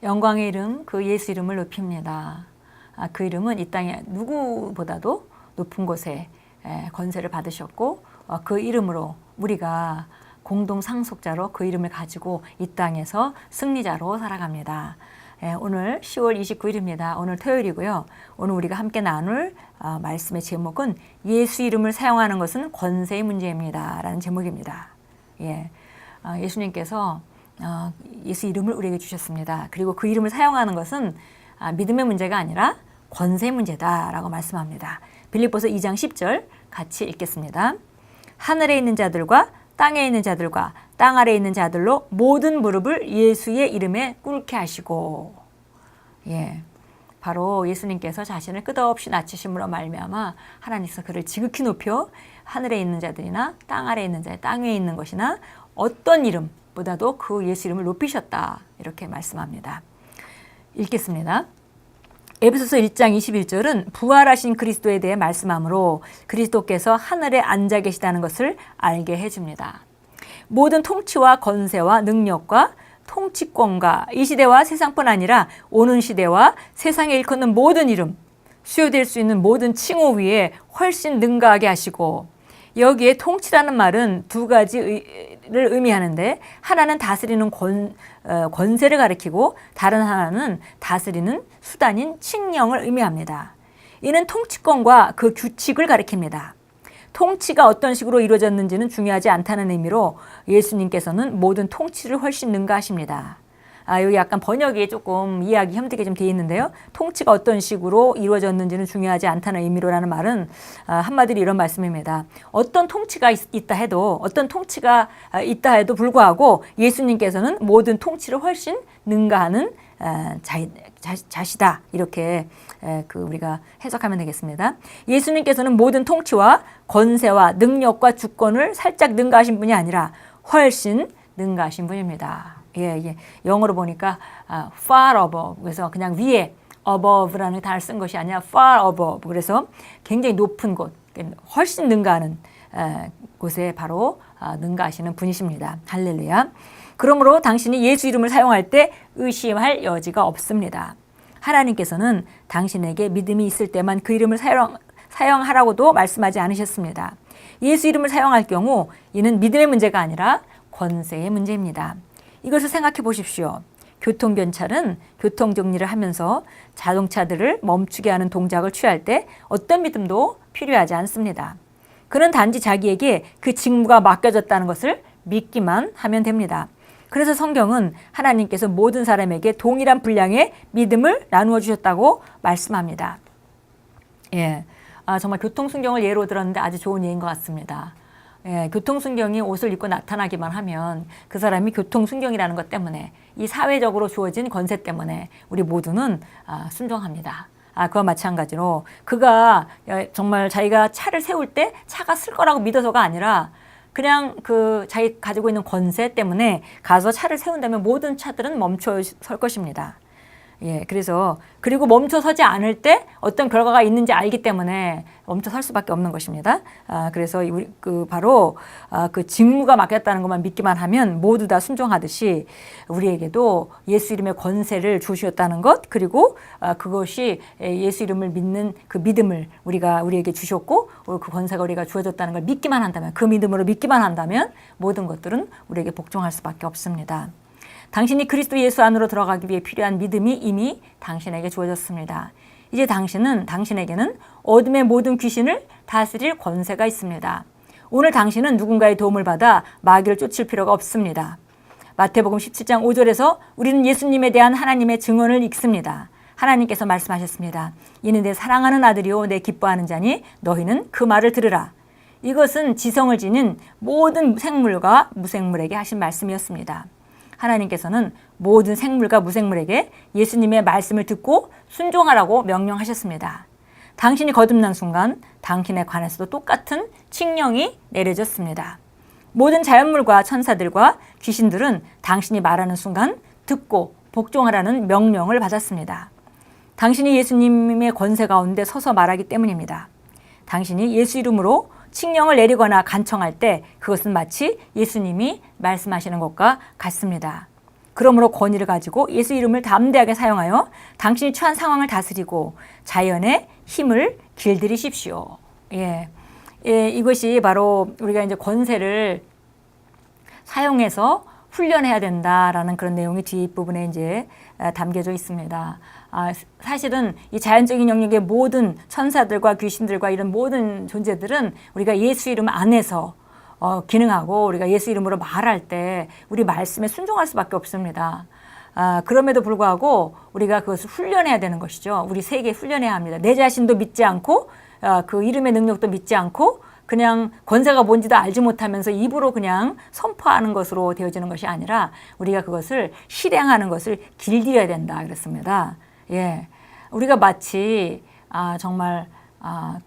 영광의 이름, 그 예수 이름을 높입니다. 그 이름은 이 땅에 누구보다도 높은 곳에 권세를 받으셨고 그 이름으로 우리가 공동 상속자로 그 이름을 가지고 이 땅에서 승리자로 살아갑니다. 오늘 10월 29일입니다. 오늘 토요일이고요. 오늘 우리가 함께 나눌 말씀의 제목은 예수 이름을 사용하는 것은 권세의 문제입니다. 라는 제목입니다. 예수님께서 예수 이름을 우리에게 주셨습니다. 그리고 그 이름을 사용하는 것은 믿음의 문제가 아니라 권세의 문제다라고 말씀합니다. 빌립보서 2장 10절 같이 읽겠습니다. 하늘에 있는 자들과 땅에 있는 자들과 땅 아래에 있는 자들로 모든 무릎을 예수의 이름에 꿇게 하시고, 바로 예수님께서 자신을 끝없이 낮추심으로 말미암아 하나님께서 그를 지극히 높여 하늘에 있는 자들이나 땅 아래에 있는 자, 땅 위에 있는 것이나 어떤 이름보다도 그 예수 이름을 높이셨다, 이렇게 말씀합니다. 읽겠습니다. 에베소서 1장 21절은 부활하신 그리스도에 대해 말씀하므로 그리스도께서 하늘에 앉아 계시다는 것을 알게 해줍니다. 모든 통치와 권세와 능력과 통치권과 이 시대와 세상뿐 아니라 오는 시대와 세상에 일컫는 모든 이름, 수요될 수 있는 모든 칭호 위에 훨씬 능가하게 하시고, 여기에 통치라는 말은 두 가지를 의미하는데, 하나는 다스리는 권세를 가리키고 다른 하나는 다스리는 수단인 칙령을 의미합니다. 이는 통치권과 그 규칙을 가리킵니다. 통치가 어떤 식으로 이루어졌는지는 중요하지 않다는 의미로 예수님께서는 모든 통치를 훨씬 능가하십니다. 여기 약간 번역이 조금 이해하기 힘들게 좀 되어 있는데요. 통치가 어떤 식으로 이루어졌는지는 중요하지 않다는 의미로라는 말은 한마디로 이런 말씀입니다. 어떤 통치가 있다 해도 불구하고 예수님께서는 모든 통치를 훨씬 능가하는 자시다, 이렇게 우리가 해석하면 되겠습니다. 예수님께서는 모든 통치와 권세와 능력과 주권을 살짝 능가하신 분이 아니라 훨씬 능가하신 분입니다. 영어로 보니까 far above, 그래서 그냥 위에 above라는 단어를 쓴 것이 아니라 far above, 그래서 굉장히 높은 곳, 훨씬 능가하는 곳에 바로 능가하시는 분이십니다. 할렐루야. 그러므로 당신이 예수 이름을 사용할 때 의심할 여지가 없습니다. 하나님께서는 당신에게 믿음이 있을 때만 그 이름을 사용하라고도 말씀하지 않으셨습니다. 예수 이름을 사용할 경우 이는 믿음의 문제가 아니라 권세의 문제입니다. 이것을 생각해 보십시오. 교통경찰은 교통정리를 하면서 자동차들을 멈추게 하는 동작을 취할 때 어떤 믿음도 필요하지 않습니다. 그는 단지 자기에게 그 직무가 맡겨졌다는 것을 믿기만 하면 됩니다. 그래서 성경은 하나님께서 모든 사람에게 동일한 분량의 믿음을 나누어 주셨다고 말씀합니다. 정말 교통순경을 예로 들었는데 아주 좋은 예인 것 같습니다. 교통순경이 옷을 입고 나타나기만 하면 그 사람이 교통순경이라는 것 때문에, 이 사회적으로 주어진 권세 때문에 우리 모두는 순종합니다. 그와 마찬가지로 그가 정말 자기가 차를 세울 때 차가 쓸 거라고 믿어서가 아니라 그냥 자기 가지고 있는 권세 때문에 가서 차를 세운다면 모든 차들은 멈춰 설 것입니다. 그리고 멈춰 서지 않을 때 어떤 결과가 있는지 알기 때문에 멈춰 설 수밖에 없는 것입니다. 그래서 바로 그 직무가 맡겼다는 것만 믿기만 하면 모두 다 순종하듯이 우리에게도 예수 이름의 권세를 주셨다는 것, 그리고 그것이 예수 이름을 믿는 그 믿음을 우리에게 주셨고, 그 권세가 우리가 주어졌다는 걸 믿기만 한다면, 그 믿음으로 믿기만 한다면 모든 것들은 우리에게 복종할 수밖에 없습니다. 당신이 그리스도 예수 안으로 들어가기 위해 필요한 믿음이 이미 당신에게 주어졌습니다. 이제 당신에게는 어둠의 모든 귀신을 다스릴 권세가 있습니다. 오늘 당신은 누군가의 도움을 받아 마귀를 쫓을 필요가 없습니다. 마태복음 17장 5절에서 우리는 예수님에 대한 하나님의 증언을 읽습니다. 하나님께서 말씀하셨습니다. 이는 내 사랑하는 아들이요 내 기뻐하는 자니 너희는 그 말을 들으라. 이것은 지성을 지닌 모든 생물과 무생물에게 하신 말씀이었습니다. 하나님께서는 모든 생물과 무생물에게 예수님의 말씀을 듣고 순종하라고 명령하셨습니다. 당신이 거듭난 순간 당신에 관해서도 똑같은 칙령이 내려졌습니다. 모든 자연물과 천사들과 귀신들은 당신이 말하는 순간 듣고 복종하라는 명령을 받았습니다. 당신이 예수님의 권세 가운데 서서 말하기 때문입니다. 당신이 예수 이름으로 칙령을 내리거나 간청할 때 그것은 마치 예수님이 말씀하시는 것과 같습니다. 그러므로 권위를 가지고 예수 이름을 담대하게 사용하여 당신이 처한 상황을 다스리고 자연의 힘을 길들이십시오. 예. 예, 이것이 바로 우리가 이제 권세를 사용해서 훈련해야 된다라는 그런 내용이 뒷부분에 이제 담겨져 있습니다. 사실은 이 자연적인 영역의 모든 천사들과 귀신들과 이런 모든 존재들은 우리가 예수 이름 안에서 기능하고 우리가 예수 이름으로 말할 때 우리 말씀에 순종할 수밖에 없습니다. 그럼에도 불구하고 우리가 그것을 훈련해야 되는 것이죠. 우리 세계에 훈련해야 합니다. 내 자신도 믿지 않고 그 이름의 능력도 믿지 않고 그냥 권세가 뭔지도 알지 못하면서 입으로 그냥 선포하는 것으로 되어지는 것이 아니라 우리가 그것을 실행하는 것을 길들여야 된다 그랬습니다. 예, 우리가 마치 정말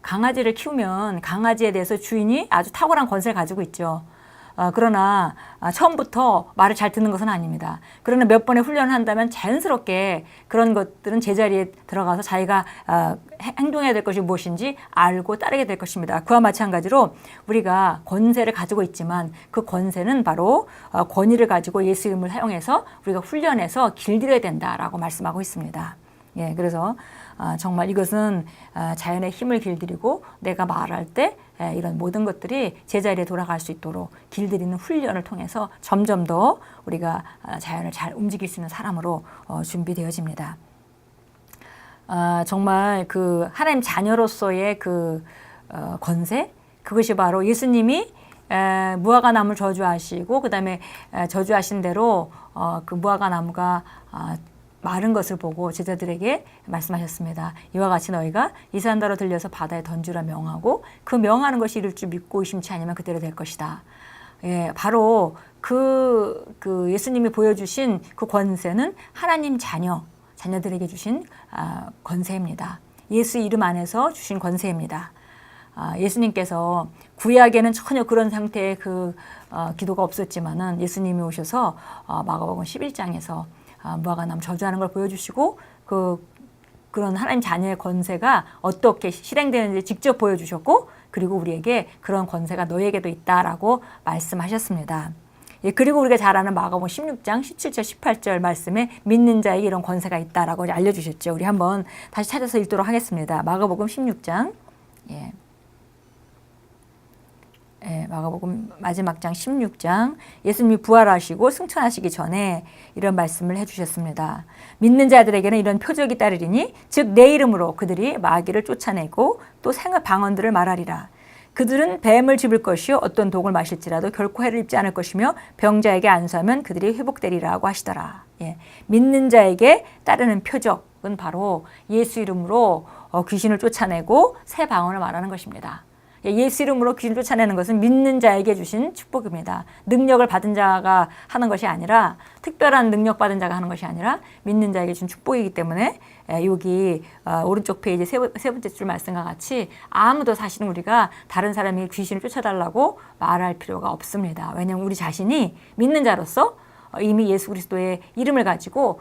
강아지를 키우면 강아지에 대해서 주인이 아주 탁월한 권세를 가지고 있죠. 그러나 처음부터 말을 잘 듣는 것은 아닙니다. 그러나 몇 번의 훈련을 한다면 자연스럽게 그런 것들은 제자리에 들어가서 자기가 행동해야 될 것이 무엇인지 알고 따르게 될 것입니다. 그와 마찬가지로 우리가 권세를 가지고 있지만 그 권세는 바로 권위를 가지고 예수 이름을 사용해서 우리가 훈련해서 길들여야 된다라고 말씀하고 있습니다. 예, 그래서 정말 이것은 자연의 힘을 길들이고 내가 말할 때 이런 모든 것들이 제자리에 돌아갈 수 있도록 길들이는 훈련을 통해서 점점 더 우리가 자연을 잘 움직일 수 있는 사람으로 준비되어집니다. 정말 그 하나님 자녀로서의 그 권세, 그것이 바로 예수님이 무화과 나무를 저주하시고 그 다음에 저주하신 대로 그 무화과 나무가 마른 것을 보고 제자들에게 말씀하셨습니다. 이와 같이 너희가 이산다로 들려서 바다에 던지라 명하고 그 명하는 것이 이룰 줄 믿고 의심치 않으면 그대로 될 것이다. 예, 바로 그 예수님이 보여주신 그 권세는 하나님 자녀들에게 주신 권세입니다. 예수 이름 안에서 주신 권세입니다. 예수님께서 구약에는 전혀 그런 상태의 기도가 없었지만은 예수님이 오셔서 마가복음 11장에서 무화과 나무 저주하는 걸 보여주시고 그런 하나님 자녀의 권세가 어떻게 실행되는지 직접 보여주셨고 그리고 우리에게 그런 권세가 너희에게도 있다라고 말씀하셨습니다. 예, 그리고 우리가 잘 아는 마가복음 16장 17절 18절 말씀에 믿는 자에게 이런 권세가 있다라고 알려주셨죠. 우리 한번 다시 찾아서 읽도록 하겠습니다. 마가복음 16장 마가복음 마지막 장 16장 예수님이 부활하시고 승천하시기 전에 이런 말씀을 해주셨습니다. 믿는 자들에게는 이런 표적이 따르리니 즉 내 이름으로 그들이 마귀를 쫓아내고 또 생의 방언들을 말하리라. 그들은 뱀을 집을 것이요 어떤 독을 마실지라도 결코 해를 입지 않을 것이며 병자에게 안수하면 그들이 회복되리라고 하시더라. 예, 믿는 자에게 따르는 표적은 바로 예수 이름으로 귀신을 쫓아내고 새 방언을 말하는 것입니다. 예수 이름으로 귀신을 쫓아내는 것은 믿는 자에게 주신 축복입니다. 능력을 받은 자가 하는 것이 아니라 특별한 능력 받은 자가 하는 것이 아니라 믿는 자에게 준 축복이기 때문에 여기 오른쪽 페이지 세 번째 줄 말씀과 같이 아무도 사실은 우리가 다른 사람이 귀신을 쫓아달라고 말할 필요가 없습니다. 왜냐하면 우리 자신이 믿는 자로서 이미 예수 그리스도의 이름을 가지고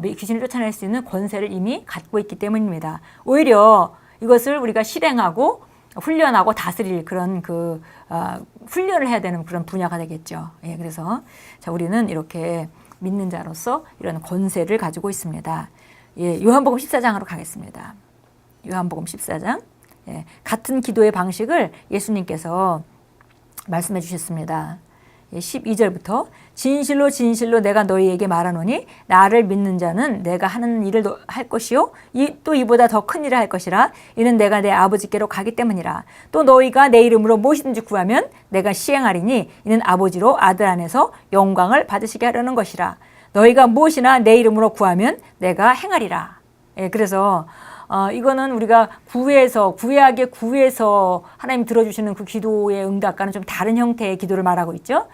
귀신을 쫓아낼 수 있는 권세를 이미 갖고 있기 때문입니다. 오히려 이것을 우리가 실행하고 훈련하고 다스릴 그런 훈련을 해야 되는 그런 분야가 되겠죠. 예, 그래서 우리는 이렇게 믿는 자로서 이런 권세를 가지고 있습니다. 예, 요한복음 14장으로 가겠습니다. 요한복음 14장. 예, 같은 기도의 방식을 예수님께서 말씀해 주셨습니다. 12절부터 진실로 진실로 내가 너희에게 말하노니 나를 믿는 자는 내가 하는 일을 할 것이요 또 이보다 더 큰 일을 할 것이라. 이는 내가 내 아버지께로 가기 때문이라. 또 너희가 내 이름으로 무엇이든지 구하면 내가 시행하리니 이는 아버지로 아들 안에서 영광을 받으시게 하려는 것이라. 너희가 무엇이나 내 이름으로 구하면 내가 행하리라. 예, 그래서 이거는 우리가 구약의 구에서 하나님 들어주시는 그 기도의 응답과는 좀 다른 형태의 기도를 말하고 있죠.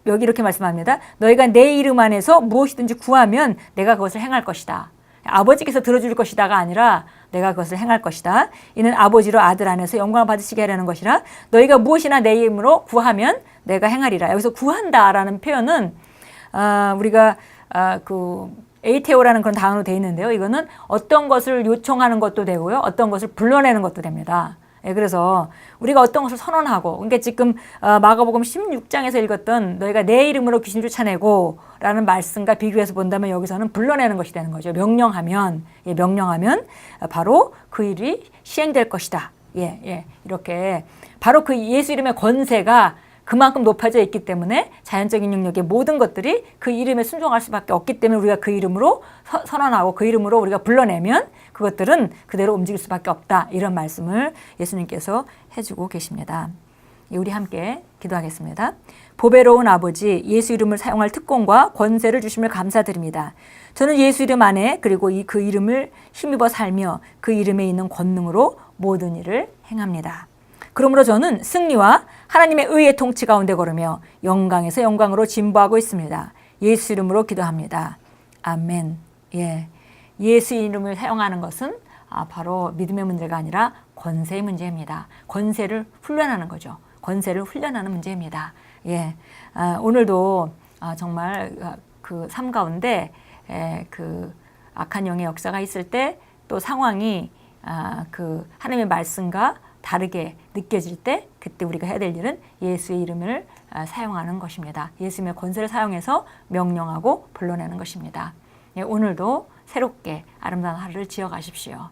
여기 이렇게 말씀합니다. 너희가 내 이름 안에서 무엇이든지 구하면 내가 그것을 행할 것이다. 아버지께서 들어줄 것이다가 아니라 내가 그것을 행할 것이다. 이는 아버지로 아들 안에서 영광을 받으시게 하려는 것이라. 너희가 무엇이나 내 이름으로 구하면 내가 행하리라. 여기서 구한다라는 표현은 우리가 에이테오라는 그런 단어로 되어 있는데요. 이거는 어떤 것을 요청하는 것도 되고요. 어떤 것을 불러내는 것도 됩니다. 예, 그래서 우리가 어떤 것을 선언하고, 그러니까 지금 마가복음 16장에서 읽었던 너희가 내 이름으로 귀신을 쫓아내고 라는 말씀과 비교해서 본다면 여기서는 불러내는 것이 되는 거죠. 명령하면, 예, 명령하면 바로 그 일이 시행될 것이다. 예, 예, 이렇게 바로 그 예수 이름의 권세가 그만큼 높아져 있기 때문에 자연적인 능력의 모든 것들이 그 이름에 순종할 수밖에 없기 때문에 우리가 그 이름으로 선언하고 그 이름으로 우리가 불러내면 그것들은 그대로 움직일 수밖에 없다. 이런 말씀을 예수님께서 해주고 계십니다. 우리 함께 기도하겠습니다. 보배로운 아버지, 예수 이름을 사용할 특권과 권세를 주심을 감사드립니다. 저는 예수 이름 안에 그리고 그 이름을 힘입어 살며 그 이름에 있는 권능으로 모든 일을 행합니다. 그러므로 저는 승리와 하나님의 의의 통치 가운데 걸으며 영광에서 영광으로 진보하고 있습니다. 예수 이름으로 기도합니다. 아멘. 예, 예수 이름을 사용하는 것은 바로 믿음의 문제가 아니라 권세의 문제입니다. 권세를 훈련하는 거죠. 권세를 훈련하는 문제입니다. 예, 오늘도 정말 그 삶 가운데 그 악한 영의 역사가 있을 때 또 상황이 그 하나님의 말씀과 다르게 느껴질 때 그때 우리가 해야 될 일은 예수의 이름을 사용하는 것입니다. 예수님의 권세를 사용해서 명령하고 불러내는 것입니다. 예, 오늘도 새롭게 아름다운 하루를 지어가십시오.